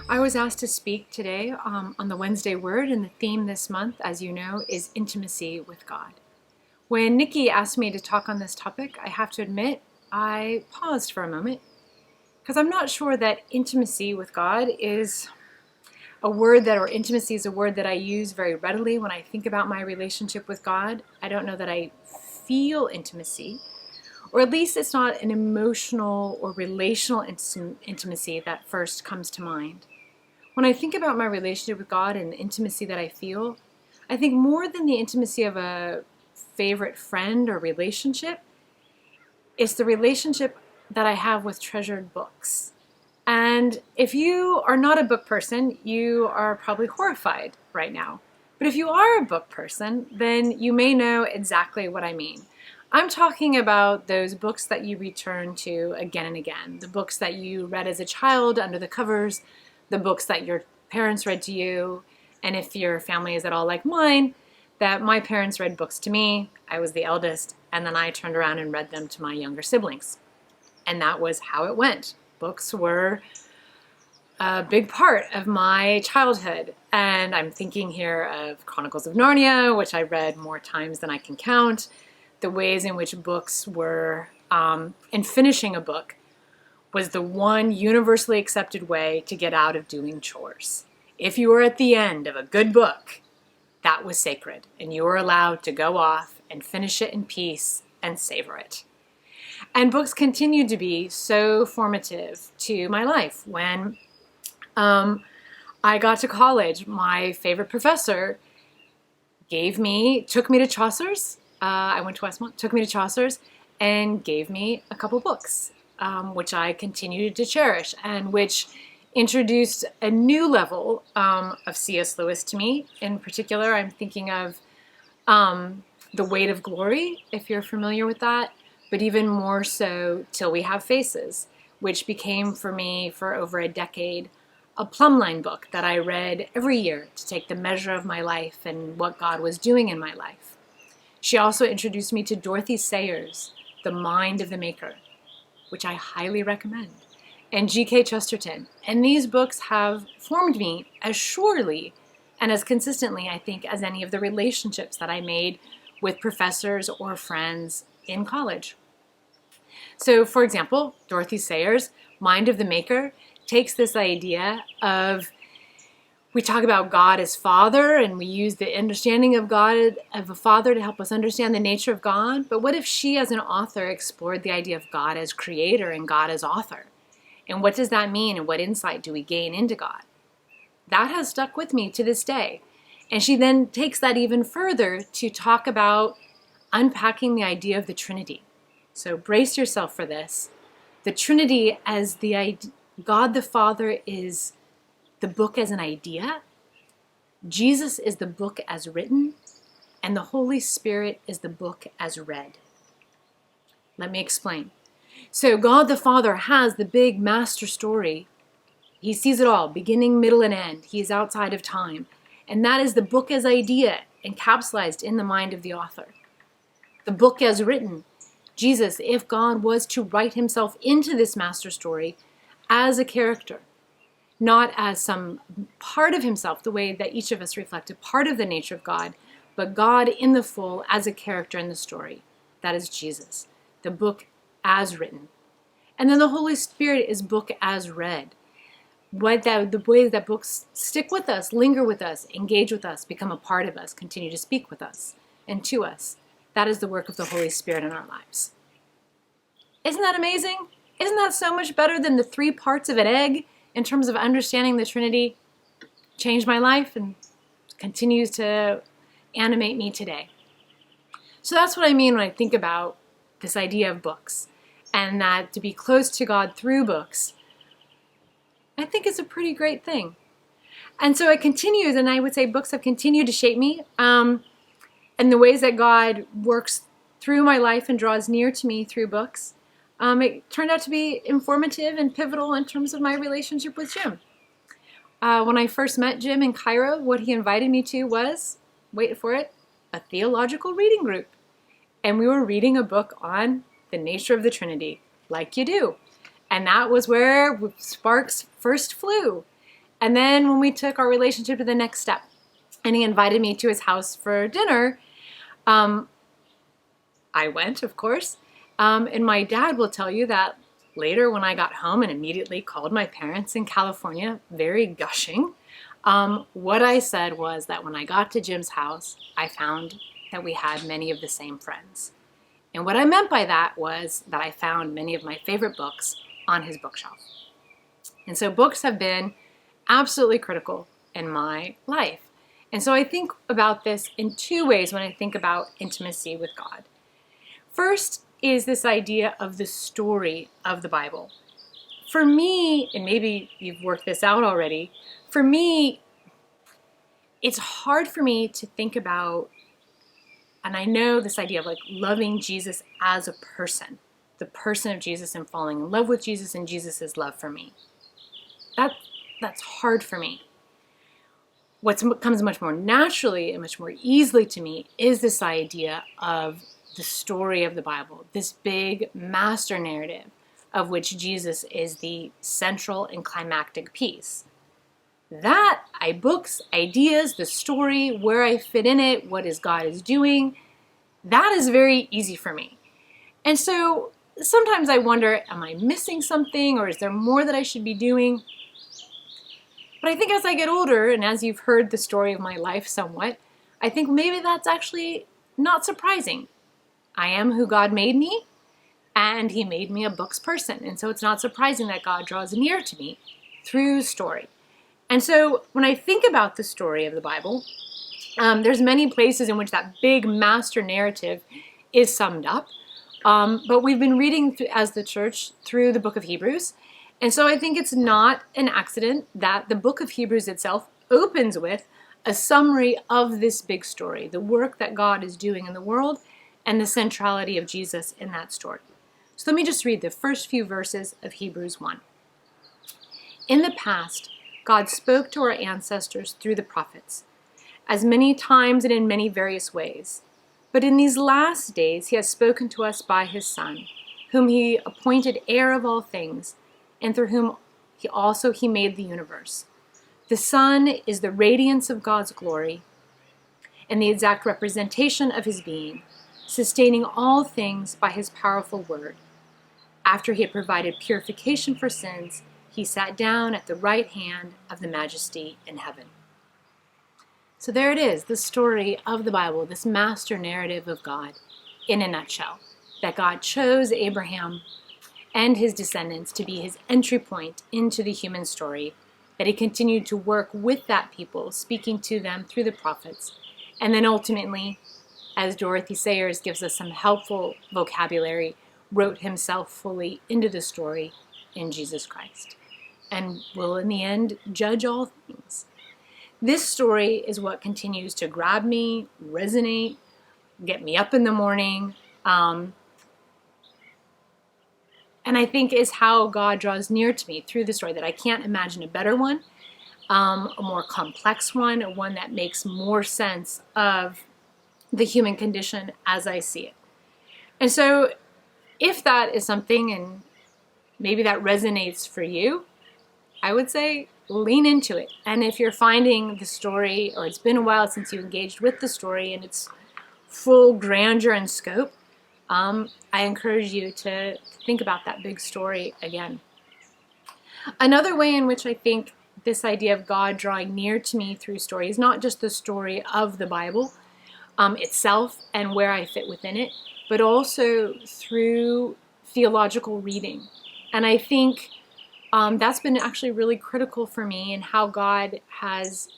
I was asked to speak today on the Wednesday Word, and the theme this month, as you know, is intimacy with God. When Nikki asked me to talk on this topic, I have to admit, I paused for a moment because I'm not sure that intimacy with God is a word that, or intimacy is a word that I use very readily when I think about my relationship with God. I don't know that I feel intimacy, or at least it's not an emotional or relational intimacy that first comes to mind. When I think about my relationship with God and the intimacy that I feel, I think more than the intimacy of a favorite friend or relationship, it's the relationship that I have with treasured books. And if you are not a book person, you are probably horrified right now. But if you are a book person, then you may know exactly what I mean. I'm talking about those books that you return to again and again, the books that you read as a child under the covers, the books that your parents read to you, and if your family is at all like mine, that my parents read books to me, I was the eldest, and then I turned around and read them to my younger siblings. And that was how it went. Books were a big part of my childhood. And I'm thinking here of Chronicles of Narnia, which I read more times than I can count, the ways in which books were, and finishing a book was the one universally accepted way to get out of doing chores. If you were at the end of a good book, that was sacred, and you were allowed to go off and finish it in peace and savor it. And books continued to be so formative to my life. When I got to college, my favorite professor took me to Chaucer's. I went to Westmont, took me to Chaucer's, and gave me a couple books, which I continued to cherish, and which introduced a new level of C.S. Lewis to me. In particular, I'm thinking of The Weight of Glory, if you're familiar with that, but even more so, Till We Have Faces, which became for me for over a decade a plumbline book that I read every year to take the measure of my life and what God was doing in my life. She also introduced me to Dorothy Sayers' The Mind of the Maker, which I highly recommend, and G.K. Chesterton. And these books have formed me as surely and as consistently, I think, as any of the relationships that I made with professors or friends in college. So, for example, Dorothy Sayers' Mind of the Maker takes this idea of, we talk about God as Father, and we use the understanding of God, of a Father, to help us understand the nature of God. But what if she, as an author, explored the idea of God as Creator and God as Author? And what does that mean, and what insight do we gain into God? That has stuck with me to this day. And she then takes that even further to talk about unpacking the idea of the Trinity. So brace yourself for this. The Trinity as the idea, God the Father is the book as an idea, Jesus is the book as written, and the Holy Spirit is the book as read. Let me explain. So God the Father has the big master story. He sees it all, beginning, middle, and end. He is outside of time. And that is the book as idea, encapsulated in the mind of the author. The book as written. Jesus, if God was to write himself into this master story as a character, not as some part of himself, the way that each of us reflect a part of the nature of God, but God in the full as a character in the story. That is Jesus, the book as written. And then the Holy Spirit is book as read. The way that books stick with us, linger with us, engage with us, become a part of us, continue to speak with us and to us. That is the work of the Holy Spirit in our lives. Isn't that amazing? Isn't that so much better than the 3 parts of an egg in terms of understanding the Trinity? Changed my life and continues to animate me today. So that's what I mean when I think about this idea of books, and that to be close to God through books, I think is a pretty great thing. And so it continues, and I would say books have continued to shape me, and the ways that God works through my life and draws near to me through books. It turned out to be informative and pivotal in terms of my relationship with Jim. When I first met Jim in Cairo, what he invited me to was, wait for it, a theological reading group. And we were reading a book on the nature of the Trinity, like you do. And that was where sparks first flew. And then when we took our relationship to the next step and he invited me to his house for dinner, I went, of course. And my dad will tell you that later when I got home and immediately called my parents in California, very gushing, what I said was that when I got to Jim's house, I found that we had many of the same friends. And what I meant by that was that I found many of my favorite books on his bookshelf. And so books have been absolutely critical in my life. And so I think about this in two ways when I think about intimacy with God. First is this idea of the story of the Bible. For me, and maybe you've worked this out already, for me, it's hard for me to think about, and I know this idea of like loving Jesus as a person, the person of Jesus and falling in love with Jesus and Jesus' love for me. That's hard for me. What comes much more naturally and much more easily to me is this idea of the story of the Bible, this big master narrative of which Jesus is the central and climactic piece. That, books, ideas, the story, where I fit in it, what is God is doing, that is very easy for me. And so sometimes I wonder, am I missing something or is there more that I should be doing? But I think as I get older, and as you've heard the story of my life somewhat, I think maybe that's actually not surprising. I am who God made me, and he made me a books person. And so it's not surprising that God draws near to me through story. And so when I think about the story of the Bible, there's many places in which that big master narrative is summed up. But we've been reading as the church through the book of Hebrews. And so I think it's not an accident that the book of Hebrews itself opens with a summary of this big story, the work that God is doing in the world and the centrality of Jesus in that story. So let me just read the first few verses of Hebrews 1. In the past, God spoke to our ancestors through the prophets, as many times and in many various ways. But in these last days, he has spoken to us by his Son, whom he appointed heir of all things, and through whom he made the universe. The Son is the radiance of God's glory and the exact representation of his being, sustaining all things by his powerful word. After he had provided purification for sins, he sat down at the right hand of the Majesty in heaven. So there it is, the story of the Bible, this master narrative of God in a nutshell, that God chose Abraham and his descendants to be his entry point into the human story, that he continued to work with that people, speaking to them through the prophets, and then ultimately, as Dorothy Sayers gives us some helpful vocabulary, wrote himself fully into the story in Jesus Christ, and will in the end judge all things. This story is what continues to grab me, resonate, get me up in the morning, and I think is how God draws near to me through the story, that I can't imagine a better one, a more complex one, one that makes more sense of the human condition as I see it. And so if that is something, and maybe that resonates for you, I would say lean into it. And if you're finding the story, or it's been a while since you engaged with the story and its full grandeur and scope, I encourage you to think about that big story again. Another way in which I think this idea of God drawing near to me through story is not just the story of the Bible itself and where I fit within it, but also through theological reading. And I think that's been actually really critical for me in how God has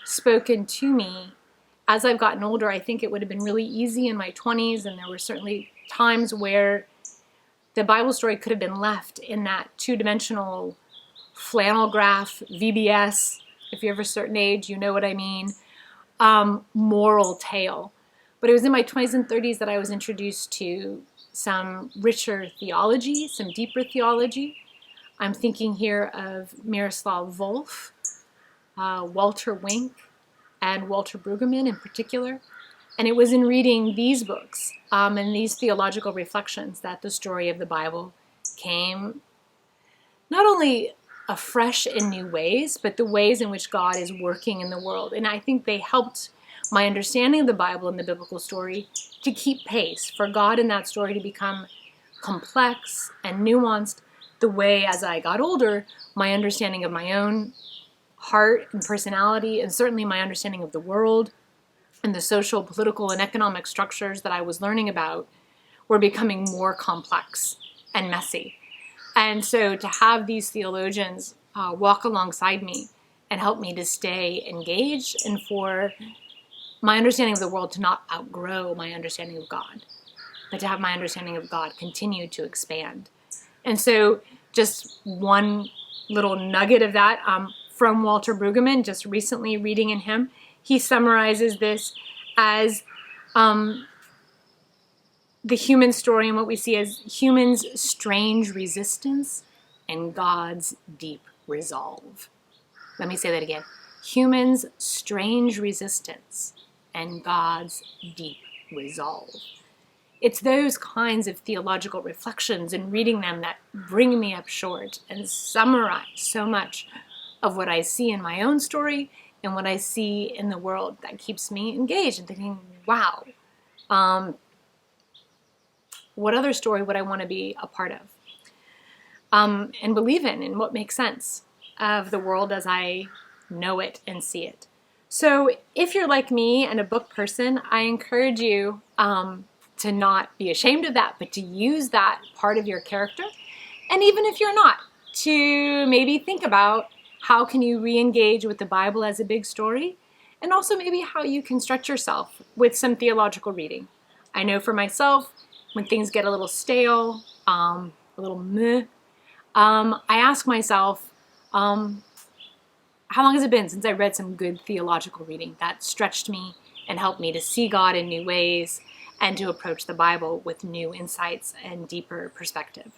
spoken to me. As I've gotten older, I think it would have been really easy in my 20s, and there were certainly times where the Bible story could have been left in that two-dimensional flannel graph, VBS, if you're of a certain age, you know what I mean, moral tale. But it was in my 20s and 30s that I was introduced to some richer theology, some deeper theology. I'm thinking here of Miroslav Volf, Walter Wink, and Walter Brueggemann in particular. And it was in reading these books and these theological reflections that the story of the Bible came not only afresh in new ways, but the ways in which God is working in the world. And I think they helped my understanding of the Bible and the biblical story to keep pace, for God in that story to become complex and nuanced the way, as I got older, my understanding of my own heart and personality, and certainly my understanding of the world and the social, political, and economic structures that I was learning about were becoming more complex and messy. And so to have these theologians walk alongside me and help me to stay engaged, and for my understanding of the world to not outgrow my understanding of God, but to have my understanding of God continue to expand. And so just one little nugget of that from Walter Brueggemann, just recently reading in him, he summarizes this as the human story and what we see as humans' strange resistance and God's deep resolve. Let me say that again. Humans' strange resistance and God's deep resolve. It's those kinds of theological reflections and reading them that bring me up short and summarize so much of what I see in my own story and what I see in the world that keeps me engaged and thinking, wow, what other story would I want to be a part of? And believe in, and what makes sense of the world as I know it and see it. So if you're like me and a book person, I encourage you to not be ashamed of that, but to use that part of your character. And even if you're not, to maybe think about how can you re-engage with the Bible as a big story, and also maybe how you can stretch yourself with some theological reading. I know for myself, when things get a little stale, a little meh, I ask myself, how long has it been since I read some good theological reading that stretched me and helped me to see God in new ways and to approach the Bible with new insights and deeper perspective?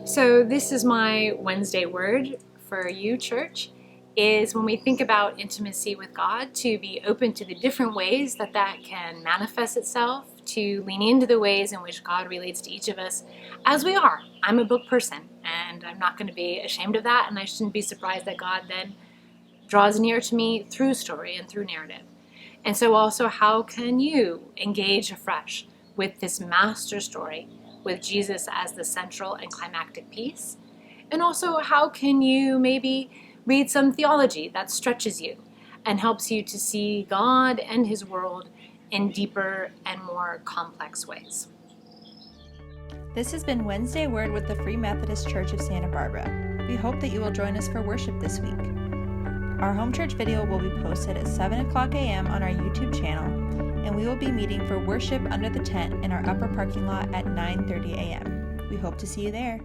So this is my Wednesday word for you, church, is when we think about intimacy with God, to be open to the different ways that that can manifest itself, to lean into the ways in which God relates to each of us as we are. I'm a book person, and I'm not going to be ashamed of that, and I shouldn't be surprised that God then draws near to me through story and through narrative. And so also, how can you engage afresh with this master story with Jesus as the central and climactic piece? And also, how can you maybe read some theology that stretches you and helps you to see God and his world in deeper and more complex ways? This has been Wednesday Word with the Free Methodist Church of Santa Barbara. We hope that you will join us for worship this week. Our home church video will be posted at 7 o'clock a.m. on our YouTube channel, and we will be meeting for worship under the tent in our upper parking lot at 9:30 a.m. We hope to see you there.